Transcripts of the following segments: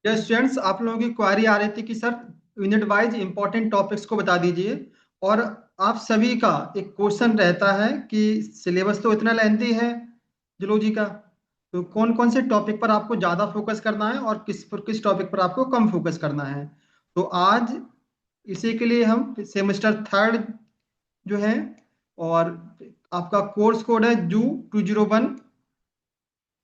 Yes students, आप लोगों की क्वारी आ रही थी कि sir unit wise important topics को बता दीजिए। और आप सभी का एक क्वेश्चन रहता है कि सिलेबस तो इतना लेंथी है जूलॉजी का, तो कौन कौन से टॉपिक पर आपको ज़्यादा फोकस करना है और किस टॉपिक पर आपको कम फोकस करना है। तो आज इसी के लिए हम सेमेस्टर थर्ड जो है, और आपका कोर्स कोड है जू 201।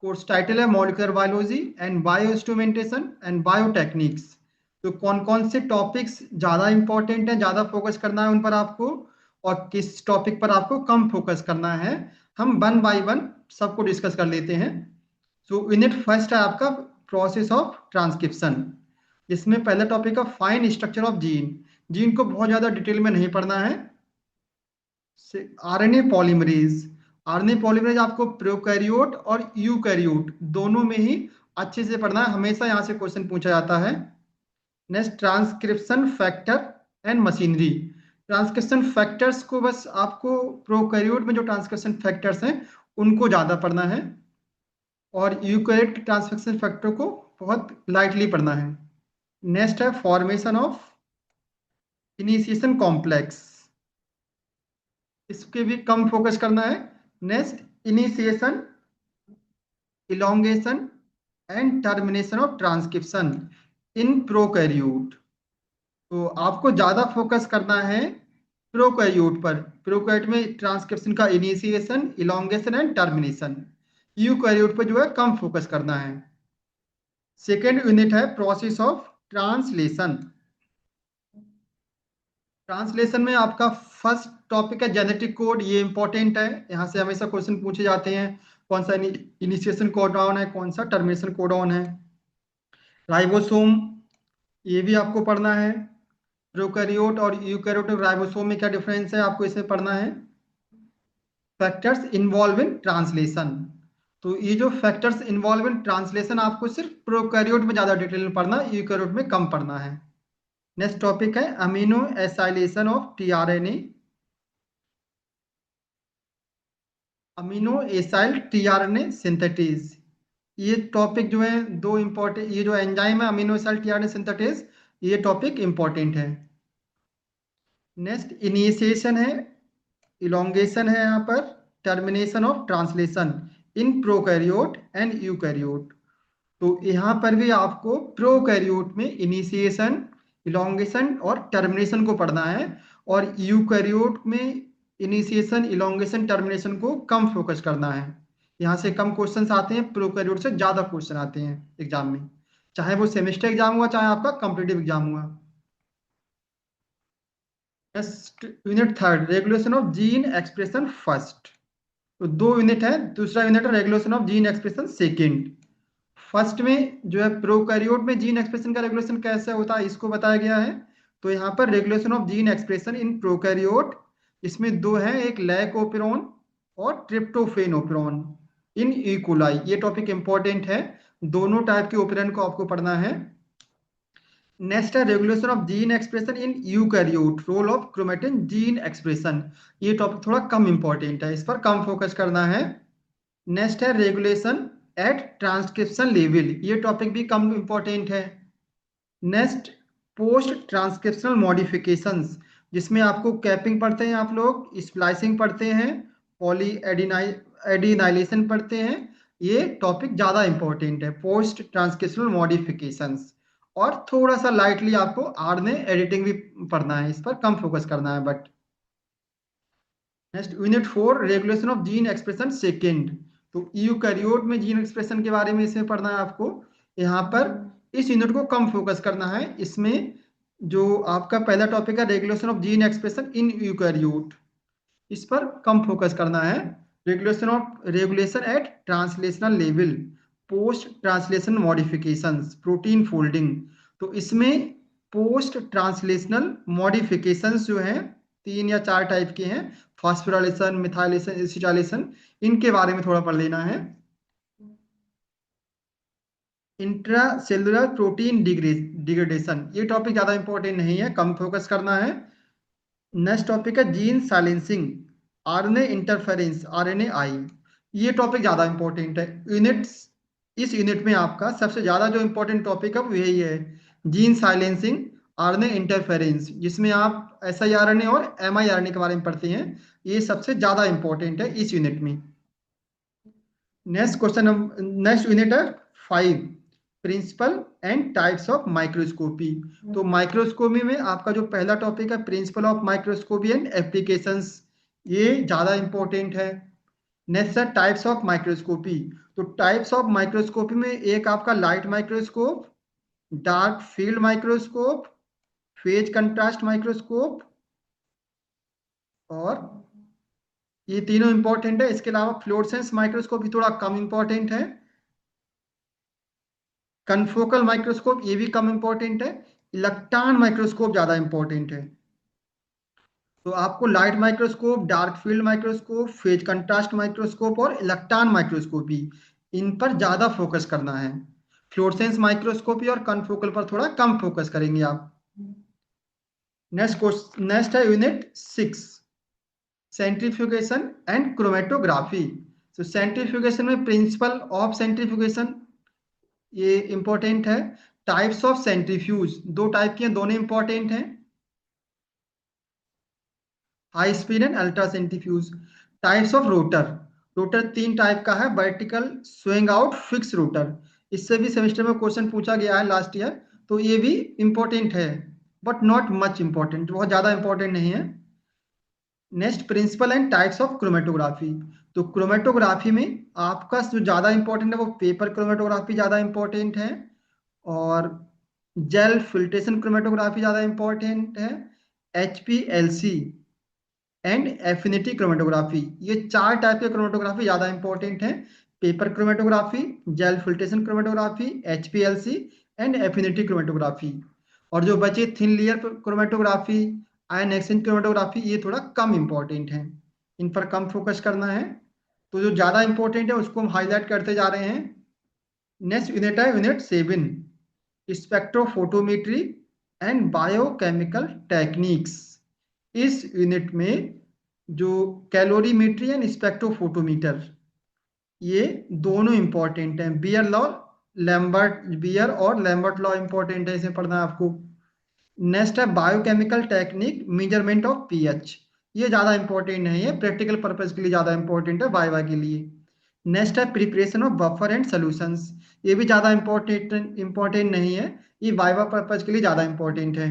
कोर्स टाइटल है molecular biology and bio instrumentation and biotechniques. तो कौन कौन से टॉपिक्स ज़्यादा इंपॉर्टेंट हैं, ज़्यादा फोकस करना है उन पर आपको, और किस टॉपिक पर आपको कम फोकस करना है, हम वन बाय वन सबको डिस्कस कर लेते हैं। सो यूनिट फर्स्ट है आपका प्रोसेस ऑफ ट्रांसक्रिप्शन, जिसमें पहला टॉपिक है fine structure of gene. Gene को बहुत ज़्यादा डिटेल में नहीं पढ़ना है। आरएनए पॉलीमरेज, आरएनए पॉलीमरेज आपको प्रोकैरियोट और यूकैरियोट दोनों में ही अच्छे से पढ़ना है, हमेशा यहाँ से क्वेश्चन पूछा जाता है। Next transcription factor and machinery. Transcription factors को बस आपको प्रोकैरियोट में जो ट्रांसक्रिप्शन फैक्टर्स हैं उनको ज़्यादा पढ़ना है, और यूकैरियोट ट्रांसक्रिप्शन फैक्टर को बहुत लाइटली पढ़ना है। नेक्स्ट है फॉर्मेशन ऑफ इनिशिएशन कॉम्प्लेक्स, इसके भी कम फोकस करना है। Next initiation, elongation and termination of transcription in prokaryote. तो आपको ज्यादा फोकस करना है प्रोकैरियोट पर। प्रोकैरियोट में ट्रांसक्रिप्शन का initiation, elongation and termination. Eukaryote पर जो है कम फोकस करना है। सेकेंड यूनिट है प्रोसेस ऑफ ट्रांसलेशन। ट्रांसलेशन में आपका फर्स्ट टॉपिक है जेनेटिक कोड, ये इंपॉर्टेंट है, यहाँ से हमेशा क्वेश्चन पूछे जाते हैं। कौन सा इनिशिएशन कोडॉन है, कौन सा टर्मिनेशन कोडॉन है। राइबोसोम, ये भी आपको पढ़ना है। प्रोकैरियोट और यूकैरियोट राइबोसोम में क्या डिफरेंस है, आपको इसमें पढ़ना है। फैक्टर्स इन्वॉल्व इन ट्रांसलेशन, तो ये जो फैक्टर्स इन्वॉल्व इन ट्रांसलेशन आपको सिर्फ प्रोकैरियोट में ज़्यादा डिटेल में पढ़ना है, यूकैरियोट में कम पढ़ना है। नेक्स्ट टॉपिक है amino acylation of tRNA. Amino acyl tRNA synthetase, ये टॉपिक जो है दो इंपॉर्टेंट, ये जो एंजाइम है अमीनो एसाइल टीआरएनए सिंथेटिस, ये टॉपिक इंपॉर्टेंट है। नेक्स्ट इनिशिएशन है, इलोंगेशन है यहाँ पर, termination of translation in prokaryote and eukaryote. तो यहाँ पर भी आपको प्रोकैरियोट में इनिशिएशन, इलोंगेशन और टर्मिनेशन को पढ़ना है, और यूकैरियोट में इनिशिएशन, इलोंगेशन, टर्मिनेशन को कम फोकस करना है। यहाँ से कम क्वेश्चंस आते हैं, प्रोकैरियोट से ज़्यादा क्वेश्चन आते हैं एग्जाम में, चाहे वो सेमेस्टर एग्जाम हुआ चाहे आपका कॉम्पिटिटिव एग्जाम हुआ। Unit third regulation of gene expression first. तो दो यूनिट है, दूसरा यूनिट है regulation of gene expression second. First में जो है प्रोकैरियोट में जीन एक्सप्रेशन का रेगुलेशन कैसे होता है इसको बताया गया है। तो यहाँ पर regulation of gene expression in prokaryote, इसमें दो है, एक लैक ओपेरॉन और ट्रिप्टोफेन ओपेरॉन इन इकोलाई, ये टॉपिक इंपॉर्टेंट है, दोनों टाइप के ओपेरॉन को आपको पढ़ना है। नेक्स्ट है regulation of gene expression in eukaryote, role of chromatin gene expression, ये टॉपिक थोड़ा कम इंपॉर्टेंट है, इस पर कम फोकस करना है। नेक्स्ट है रेगुलेशन एट ट्रांसक्रिप्शन लेवल, ये टॉपिक भी कम इंपॉर्टेंट है। नेक्स्ट पोस्ट ट्रांसक्रिप्शनल मॉडिफिकेशंस, जिसमें आपको कैपिंग पढ़ते हैं आप लोग, स्प्लाइसिंग पढ़ते हैं, पॉली एडिनाइलेशन पढ़ते हैं, ये टॉपिक ज़्यादा इंपॉर्टेंट है पोस्ट ट्रांसक्रिप्शनल मॉडिफिकेशंस। और थोड़ा सा लाइटली आपको आरएनए एडिटिंग भी पढ़ना है, इस पर कम फोकस करना है but. Next unit four regulation of gene expression second. तो यूकैरियोट में जीन एक्सप्रेशन के बारे में इसमें पढ़ना है आपको। यहाँ पर इस यूनिट को कम फोकस करना है, इसमें जो आपका पहला टॉपिक है regulation of gene expression in eukaryote, इस पर कम फोकस करना है। Regulation at translational level, post translation modifications, protein folding. तो इसमें पोस्ट ट्रांसलेशनल मॉडिफिकेशंस जो हैं तीन या चार टाइप के हैं, फॉस्फोराइलेशन, मिथाइलेशन, एसिटाइलेशन, इनके बारे में थोड़ा पढ़ लेना है। इंट्रासेलुलर प्रोटीन डिग्रेडेशन, ये टॉपिक ज़्यादा इंपॉर्टेंट नहीं है, कम फोकस करना है। नेक्स्ट टॉपिक है gene silencing, RNA interference, RNA i, ये टॉपिक ज़्यादा इंपॉर्टेंट है। यूनिट्स इस यूनिट में आपका सबसे ज्यादा जो इंपॉर्टेंट टॉपिक है वो यही है, जीन साइलेंसिंग, आरएनए इंटरफेरेंस, जिसमें आप siRNA और mRNA के बारे में पढ़ते हैं। ये सबसे ज्यादा इंपॉर्टेंट है इस यूनिट में। नेक्स्ट क्वेश्चन, नेक्स्ट यूनिट है 5, principle and types of microscopy. तो माइक्रोस्कोपी में आपका जो पहला टॉपिक है principle of microscopy and applications, ये ज्यादा इंपॉर्टेंट है। नेक्स्ट है टाइप्स ऑफ माइक्रोस्कोपी। तो टाइप्स ऑफ माइक्रोस्कोपी में एक आपका light microscope, dark field microscope, phase contrast microscope, और ये तीनों इंपॉर्टेंट है। इसके अलावा फ्लोरेसेंस माइक्रोस्कोप भी थोड़ा कम इंपॉर्टेंट है। कनफोकल माइक्रोस्कोप ये भी कम इंपॉर्टेंट है। इलेक्ट्रॉन माइक्रोस्कोप ज्यादा इंपॉर्टेंट है। तो आपको light microscope, dark field microscope, phase contrast microscope और इलेक्ट्रॉन माइक्रोस्कोपी, इन पर ज्यादा फोकस करना है। फ्लोरेसेंस माइक्रोस्कोपी और कनफोकल पर थोड़ा कम फोकस करेंगे आप। नेक्स्ट है यूनिट 6, सेंट्रीफ्यूगेशन एंड क्रोमेटोग्राफी। तो सेंट्रीफ्यूगेशन में प्रिंसिपल ऑफ सेंट्रीफ्यूगेशन ये इंपॉर्टेंट है। टाइप्स ऑफ सेंट्रीफ्यूज, दो टाइप के हैं, दोनों इंपॉर्टेंट हैं, high speed and ultra centrifuge. Types of rotor, rotor तीन टाइप का है, vertical, swing out, fix rotor. इससे भी सेमेस्टर में क्वेश्चन पूछा गया है लास्ट ईयर, तो ये भी इंपॉर्टेंट है, बट नॉट मच इंपॉर्टेंट, बहुत ज्यादा इंपॉर्टेंट नहीं है। Next principle and types of chromatography. तो क्रोमेटोग्राफी में आपका जो ज्यादा इंपॉर्टेंट है वो पेपर क्रोमेटोग्राफी ज्यादा इंपॉर्टेंट है, और जेल फिल्ट्रेशन क्रोमेटोग्राफी ज्यादा इंपॉर्टेंट है, HPLC एंड एफिनिटी क्रोमेटोग्राफी, ये चार टाइप के क्रोमेटोग्राफी ज्यादा इंपॉर्टेंट है। Paper chromatography, gel filtration chromatography, HPLC and affinity chromatography. और जो बचे thin layer chromatography, ion exchange chromatography, ये थोड़ा कम इंपॉर्टेंट है, इन पर कम फोकस करना है। तो जो ज्यादा इंपॉर्टेंट है उसको हम हाईलाइट करते जा रहे हैं। नेक्स्ट यूनिट है unit 7, spectrophotometry and biochemical techniques. इस यूनिट में जो कैलोरीमेट्री एंड स्पेक्ट्रोफोटोमीटर, ये दोनों इंपॉर्टेंट हैं। बियर और लैम्बर्ट लॉ इंपॉर्टेंट है, इसे पढ़ना है आपको। नेक्स्ट है biochemical technique, measurement of pH, ये ज्यादा इंपॉर्टेंट नहीं है, प्रैक्टिकल पर्पज के लिए ज्यादा इंपॉर्टेंट है, वाइवा के लिए। नेक्स्ट है preparation of buffer and solutions, ये भी ज्यादा इंपॉर्टेंट नहीं है, ये वाइवा पर्पज के लिए ज्यादा इंपॉर्टेंट है,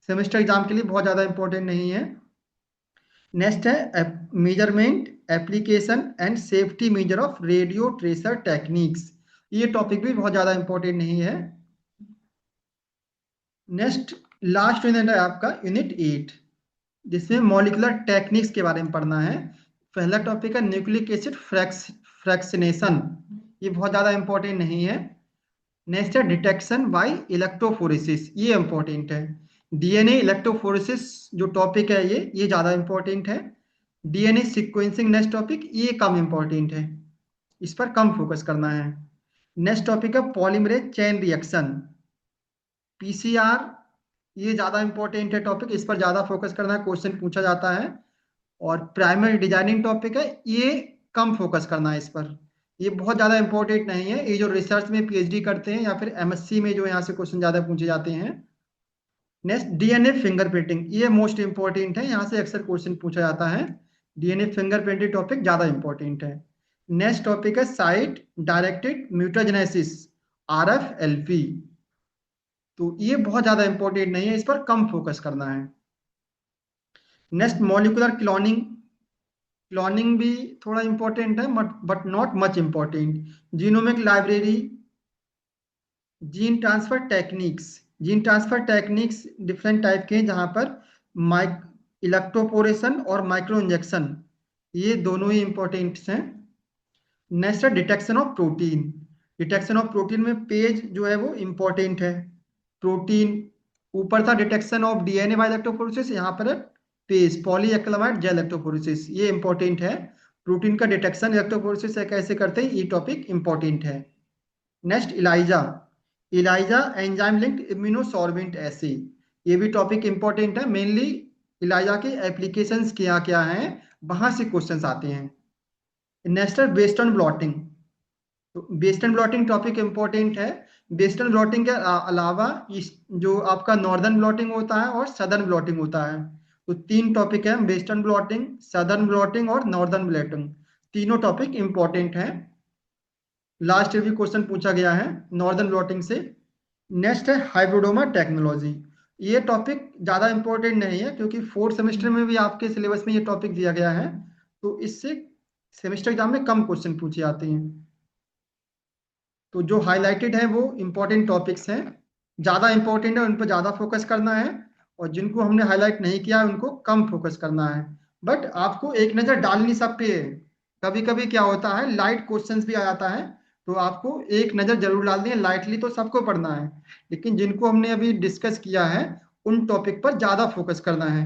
सेमेस्टर एग्जाम के लिए बहुत ज्यादा इंपॉर्टेंट नहीं है। नेक्स्ट है measurement, application and safety measure of radio tracer techniques, ये टॉपिक भी बहुत ज्यादा इंपॉर्टेंट नहीं है। नेक्स्ट लास्ट यूनिट है आपका यूनिट 8, जिसमें मॉलिक्यूलर टेक्निक्स के बारे में पढ़ना है। पहला टॉपिक है न्यूक्लिक एसिड फ्रैक्शनेशन, ये बहुत ज्यादा इंपॉर्टेंट नहीं है। नेक्स्ट है डिटेक्शन बाय इलेक्ट्रोफोरेसिस, ये इंपॉर्टेंट है। DNA इलेक्ट्रोफोरेसिस जो टॉपिक है ये ज्यादा इंपॉर्टेंट है। DNA सीक्वेंसिंग नेक्स्ट टॉपिक, ये कम इंपॉर्टेंट है, इस पर कम फोकस करना है। नेक्स्ट टॉपिक है पॉलीमरेज चेन रिएक्शन, PCR, ये ज्यादा इंपॉर्टेंट है टॉपिक, इस पर ज्यादा फोकस करना है, क्वेश्चन पूछा जाता है। और प्राइमरी डिजाइनिंग टॉपिक है, ये कम फोकस करना है इस पर, ये बहुत ज्यादा इंपॉर्टेंट नहीं है। ये जो रिसर्च में PhD करते हैं या फिर MSc में जो यहाँ से क्वेश्चन ज्यादा पूछे जाते हैं। नेक्स्ट DNA फिंगरप्रिंटिंग, ये मोस्ट इंपॉर्टेंट है, यहाँ से अक्सर क्वेश्चन पूछा जाता है। DNA फिंगरप्रिंटिंग टॉपिक ज्यादा इंपॉर्टेंट है। नेक्स्ट टॉपिक है साइट डायरेक्टेड म्यूटाजेनेसिस, RFLP, तो ये बहुत ज्यादा इंपॉर्टेंट नहीं है, इस पर कम फोकस करना है। नेक्स्ट मॉलिक्यूलर क्लोनिंग, क्लोनिंग भी थोड़ा इंपॉर्टेंट है but not much important. Genomic library, gene transfer techniques, gene transfer techniques different type के हैं, जहां पर माइक इलेक्ट्रोपोरेशन और माइक्रो इंजेक्शन, ये दोनों ही इंपॉर्टेंट हैं। नेक्स्ट है detection of protein, detection of protein में पेज जो है वो इंपॉर्टेंट है। प्रोटीन ऊपर था detection of DNA by electrophoresis, यहाँ पर है पेज पॉलीएक्रिलामाइड जेल इलेक्ट्रोफोरेसिस, ये इंपॉर्टेंट है। प्रोटीन का डिटेक्शन इलेक्ट्रोफोरेसिस से कैसे करते हैं, ये टॉपिक इंपॉर्टेंट है। Next ELISA, ELISA enzyme linked immunosorbent assay, ये भी टॉपिक इंपॉर्टेंट है। मेनली इलाइजा के एप्लीकेशंस क्या क्या हैं, वहां से क्वेश्चंस आते हैं। नेक्स्ट है वेस्टर्न ब्लॉटिंग, तो वेस्टर्न ब्लॉटिंग टॉपिक इंपॉर्टेंट है। वेस्टर्न ब्लॉटिंग के अलावा इस जो आपका नॉर्दर्न ब्लॉटिंग होता है और सदर्न ब्लॉटिंग होता है। तो तीन टॉपिक है, वेस्टर्न ब्लॉटिंग, सदर्न ब्लॉटिंग और नॉर्दर्न ब्लॉटिंग। तीनों टॉपिक इंपॉर्टेंट हैं। लास्ट ईयर भी क्वेश्चन पूछा गया है नॉर्दर्न ब्लॉटिंग से। नेक्स्ट है हाइब्रिडोमा टेक्नोलॉजी। ये टॉपिक ज़्यादा इंपॉर्टेंट नहीं है क्योंकि फोर्थ सेमेस्टर में भी आपके सिलेबस में ये टॉपिक दिया गया है, तो इससे सेमेस्टर एग्जाम में कम क्वेश्चन पूछे जाते हैं। तो जो हाईलाइटेड है वो इंपॉर्टेंट टॉपिक्स हैं, ज़्यादा इंपॉर्टेंट है, उन पर ज़्यादा फोकस करना है, और जिनको हमने हाईलाइट नहीं किया उनको कम फोकस करना है। बट आपको एक नज़र डालनी सब पे है। कभी कभी क्या होता है लाइट क्वेश्चंस भी आ जाता है, तो आपको एक नज़र जरूर डालनी है। लाइटली तो सबको पढ़ना है, लेकिन जिनको हमने अभी डिस्कस किया है उन टॉपिक पर ज़्यादा फोकस करना है।